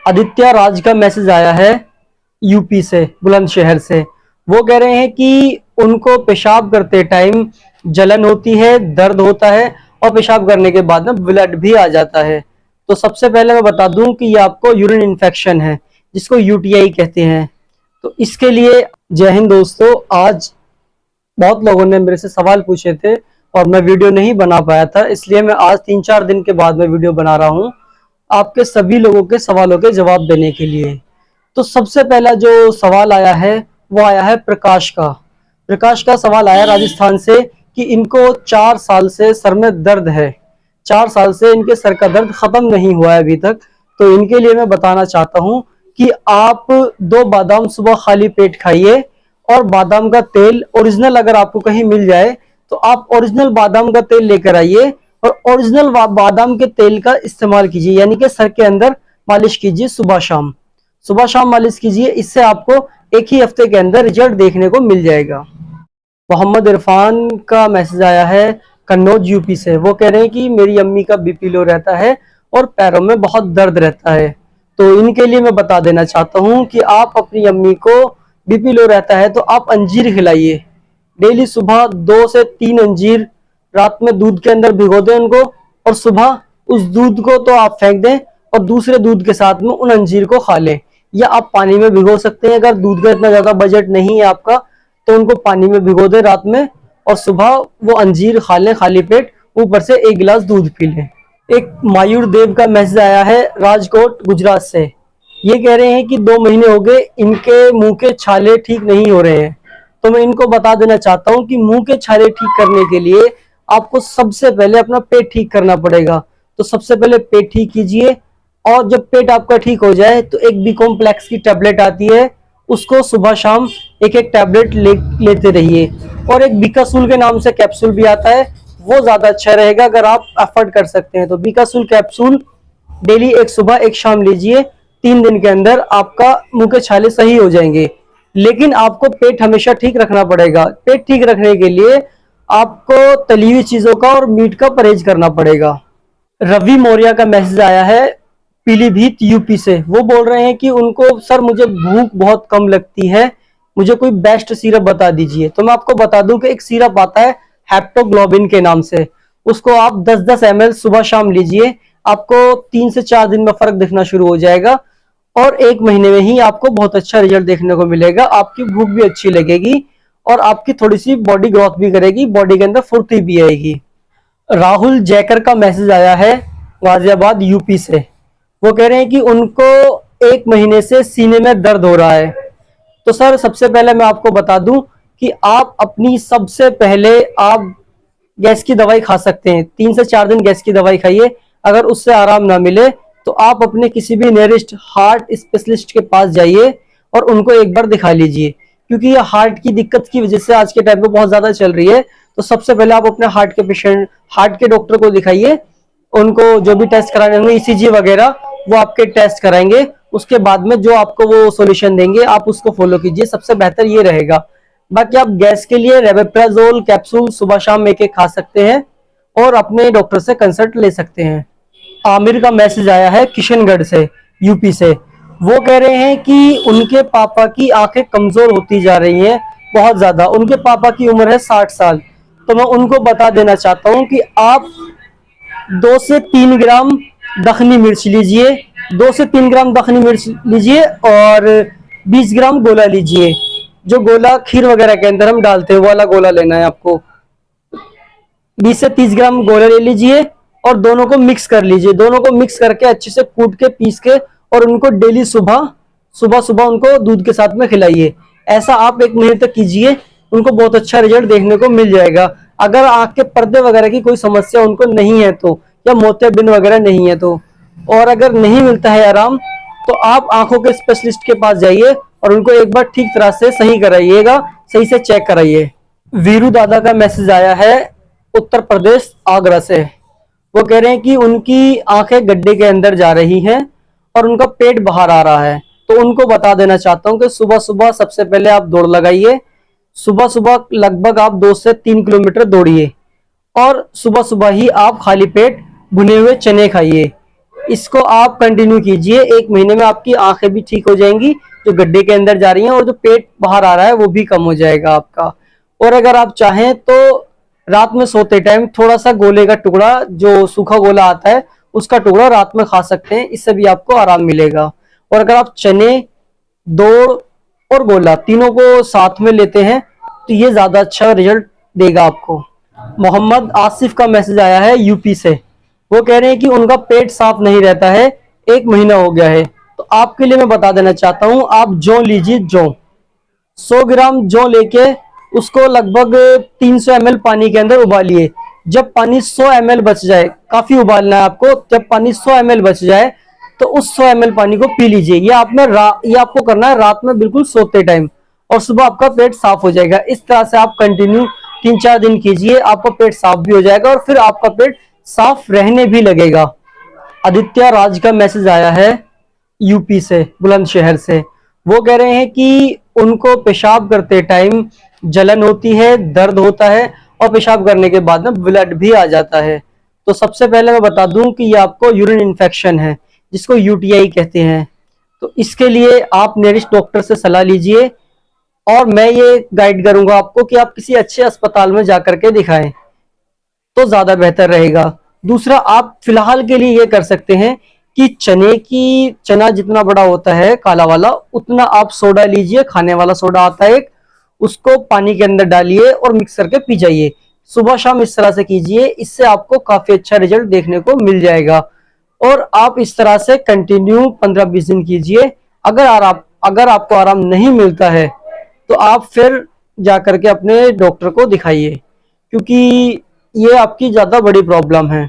आदित्य राज का मैसेज आया है यूपी से, बुलंदशहर से। वो कह रहे हैं कि उनको पेशाब करते टाइम जलन होती है, दर्द होता है और पेशाब करने के बाद में ब्लड भी आ जाता है। तो सबसे पहले मैं बता दूं कि ये आपको यूरिन इन्फेक्शन है, जिसको यूटीआई कहते हैं। तो इसके लिए जय हिंद दोस्तों। आज बहुत लोगों ने मेरे से सवाल पूछे थे और मैं वीडियो नहीं बना पाया था, इसलिए मैं आज 3-4 दिन के बाद में वीडियो बना रहा हूँ आपके सभी लोगों के सवालों के जवाब देने के लिए। तो सबसे पहला जो सवाल आया है वो आया है प्रकाश का। प्रकाश का सवाल आया राजस्थान से कि इनको 4 साल से सर में दर्द है, 4 साल से इनके सर का दर्द खत्म नहीं हुआ है अभी तक। तो इनके लिए मैं बताना चाहता हूँ कि आप 2 बादाम सुबह खाली पेट खाइए और बादाम का तेल ओरिजिनल अगर आपको कहीं मिल जाए तो आप ओरिजिनल बादाम का तेल लेकर आइए और ओरिजिनल बादाम के तेल का इस्तेमाल कीजिए, यानी कि सर के अंदर मालिश कीजिए सुबह शाम, सुबह शाम मालिश कीजिए। इससे आपको एक ही हफ्ते के अंदर रिजल्ट देखने को मिल जाएगा। मोहम्मद इरफान का मैसेज आया है कन्नौज यूपी से। वो कह रहे हैं कि मेरी अम्मी का बीपी लो रहता है और पैरों में बहुत दर्द रहता है। तो इनके लिए मैं बता देना चाहता हूँ कि आप अपनी अम्मी को, बीपी लो रहता है तो आप अंजीर खिलाइए डेली। सुबह 2 से 3 अंजीर रात में दूध के अंदर भिगो दें उनको, और सुबह उस दूध को तो आप फेंक दें और दूसरे दूध के साथ में उन अंजीर को खा लें। या आप पानी में भिगो सकते हैं, अगर दूध का इतना ज्यादा बजट नहीं है आपका तो उनको पानी में भिगो दें रात में और सुबह वो अंजीर खा लें खाली पेट, ऊपर से 1 गिलास दूध पी लें। एक मायूर देव का मैसेज आया है राजकोट गुजरात से। ये कह रहे हैं कि 2 महीने हो गए इनके मुंह के छाले ठीक नहीं हो रहे हैं। तो मैं इनको बता देना चाहता हूँ कि मुंह के छाले ठीक करने के लिए आपको सबसे पहले अपना पेट ठीक करना पड़ेगा। तो सबसे पहले पेट ठीक कीजिए और जब पेट आपका ठीक हो जाए तो एक बी कॉम्प्लेक्स की टैबलेट आती है, उसको सुबह शाम एक टैबलेट लेते रहिए। और एक बीकासूल के नाम से कैप्सूल भी आता है, वो ज्यादा अच्छा रहेगा अगर आप अफोर्ड कर सकते हैं। तो बीकासूल कैप्सूल डेली एक सुबह एक शाम लीजिए, 3 दिन के अंदर आपका मुंह के छाले सही हो जाएंगे। लेकिन आपको पेट हमेशा ठीक रखना पड़ेगा। पेट ठीक रखने के लिए आपको तली हुई चीजों का और मीट का परहेज करना पड़ेगा। रवि मौर्य का मैसेज आया है पीलीभीत यूपी से। वो बोल रहे हैं कि उनको सर मुझे भूख बहुत कम लगती है, मुझे कोई बेस्ट सिरप बता दीजिए। तो मैं आपको बता दूं कि एक सिरप आता है हेप्टोग्लोबिन के नाम से, उसको आप 10-10 ml सुबह शाम लीजिए। आपको 3 से 4 दिन में फर्क दिखना शुरू हो जाएगा और 1 महीने में ही आपको बहुत अच्छा रिजल्ट देखने को मिलेगा। आपकी भूख भी अच्छी लगेगी और आपकी थोड़ी सी बॉडी ग्रोथ भी करेगी, बॉडी के अंदर फुर्ती भी आएगी। राहुल जैकर का मैसेज आया है गाजियाबाद यूपी से। वो कह रहे हैं कि उनको 1 महीने से सीने में दर्द हो रहा है। तो सर सबसे पहले मैं आपको बता दूं कि आप अपनी सबसे पहले आप गैस की दवाई खा सकते हैं। 3 से 4 दिन गैस की दवाई खाइए, अगर उससे आराम ना मिले तो आप अपने किसी भी नियरेस्ट हार्ट स्पेशलिस्ट के पास जाइए और उनको एक बार दिखा लीजिए, क्योंकि ये हार्ट की दिक्कत की वजह से आज के टाइम पे बहुत ज्यादा चल रही है। तो सबसे पहले आप अपने हार्ट के डॉक्टर को दिखाइए, उनको जो भी टेस्ट कराने होंगे ईसीजी वगैरह वो आपके टेस्ट कराएंगे। उसके बाद में जो आपको वो सॉल्यूशन देंगे आप उसको फॉलो कीजिए, सबसे बेहतर ये रहेगा। बाकी आप गैस के लिए रेबेप्राजोल कैप्सूल सुबह शाम एक खा सकते हैं और अपने डॉक्टर से कंसल्ट ले सकते हैं। आमिर का मैसेज आया है किशनगढ़ से, यूपी से। वो कह रहे हैं कि उनके पापा की आंखें कमजोर होती जा रही हैं बहुत ज्यादा। उनके पापा की उम्र है 60 साल। तो मैं उनको बता देना चाहता हूं कि आप 2 से 3 ग्राम दखनी मिर्च लीजिए, 2 से 3 ग्राम दखनी मिर्च लीजिए और 20 ग्राम गोला लीजिए। जो गोला खीर वगैरह के अंदर हम डालते हैं वो वाला गोला लेना है आपको। 20 से 30 ग्राम गोला ले लीजिए और दोनों को मिक्स कर लीजिए। दोनों को मिक्स करके अच्छे से कूट के पीस के और उनको डेली सुबह सुबह उनको दूध के साथ में खिलाइए। ऐसा आप 1 महीने तक कीजिए, उनको बहुत अच्छा रिजल्ट देखने को मिल जाएगा। अगर आंख के पर्दे वगैरह की कोई समस्या उनको नहीं है तो, या मोतियाबिंद वगैरह नहीं है तो, और अगर नहीं मिलता है आराम तो आप आंखों के स्पेशलिस्ट के पास जाइए और उनको एक बार ठीक तरह से सही कराइएगा, सही से चेक कराइए। वीरू दादा का मैसेज आया है उत्तर प्रदेश आगरा से। वो कह रहे हैं कि उनकी आंखें गड्ढे के अंदर जा रही हैं और उनका पेट बाहर आ रहा है। तो उनको बता देना चाहता हूं कि सुबह सुबह सबसे पहले आप दौड़ लगाइए। सुबह सुबह लगभग आप 2 से 3 किलोमीटर दौड़िए और सुबह सुबह ही आप खाली पेट भुने हुए चने खाइए। इसको आप कंटिन्यू कीजिए, 1 महीने में आपकी आंखें भी ठीक हो जाएंगी, जो गड्ढे के अंदर जा रही हैं, और जो पेट बाहर आ रहा है वो भी कम हो जाएगा आपका। और अगर आप चाहें तो रात में सोते टाइम थोड़ा सा गोले का टुकड़ा, जो सूखा गोला आता है उसका टुकड़ा रात में खा सकते हैं, इससे भी आपको आराम मिलेगा। और अगर आप चने, दौड़ और गोला तीनों को साथ में लेते हैं तो ये ज्यादा अच्छा रिजल्ट देगा आपको। मोहम्मद आसिफ का मैसेज आया है यूपी से। वो कह रहे हैं कि उनका पेट साफ नहीं रहता है, 1 महीना हो गया है। तो आपके लिए मैं बता देना चाहता हूं, आप जौ लीजिए, जौ 100 ग्राम जौ लेके उसको लगभग 300 ml पानी के अंदर उबालिए। जब पानी 100 ml बच जाए, काफी उबालना है आपको, जब पानी 100 ml बच जाए तो उस 100 ml पानी को पी लीजिए। ये आपको करना है रात में बिल्कुल सोते टाइम, और सुबह आपका पेट साफ हो जाएगा। इस तरह से आप कंटिन्यू 3-4 दिन कीजिए, आपका पेट साफ भी हो जाएगा और फिर आपका पेट साफ रहने भी लगेगा। आदित्य राज का मैसेज आया है यूपी से, बुलंदशहर से। वो कह रहे हैं कि उनको पेशाब करते टाइम जलन होती है, दर्द होता है, और पेशाब करने के बाद में ब्लड भी आ जाता है। तो सबसे पहले मैं बता दूं कि ये आपको यूरिन इन्फेक्शन है, जिसको यूटीआई कहते हैं। तो इसके लिए आप नियरेस्ट डॉक्टर से सलाह लीजिए, और मैं ये गाइड करूंगा आपको कि आप किसी अच्छे अस्पताल में जाकर के दिखाएं तो ज्यादा बेहतर रहेगा। दूसरा, आप फिलहाल के लिए ये कर सकते हैं कि चना जितना बड़ा होता है काला वाला, उतना आप सोडा लीजिए, खाने वाला सोडा आता है एक, उसको पानी के अंदर डालिए और मिक्स करके पी जाइए। सुबह शाम इस तरह से कीजिए, इससे आपको काफी अच्छा रिजल्ट देखने को मिल जाएगा। और आप इस तरह से कंटिन्यू 15-20 दिन कीजिए। अगर आपको आराम नहीं मिलता है तो आप फिर जाकर के अपने डॉक्टर को दिखाइए, क्योंकि ये आपकी ज्यादा बड़ी प्रॉब्लम है।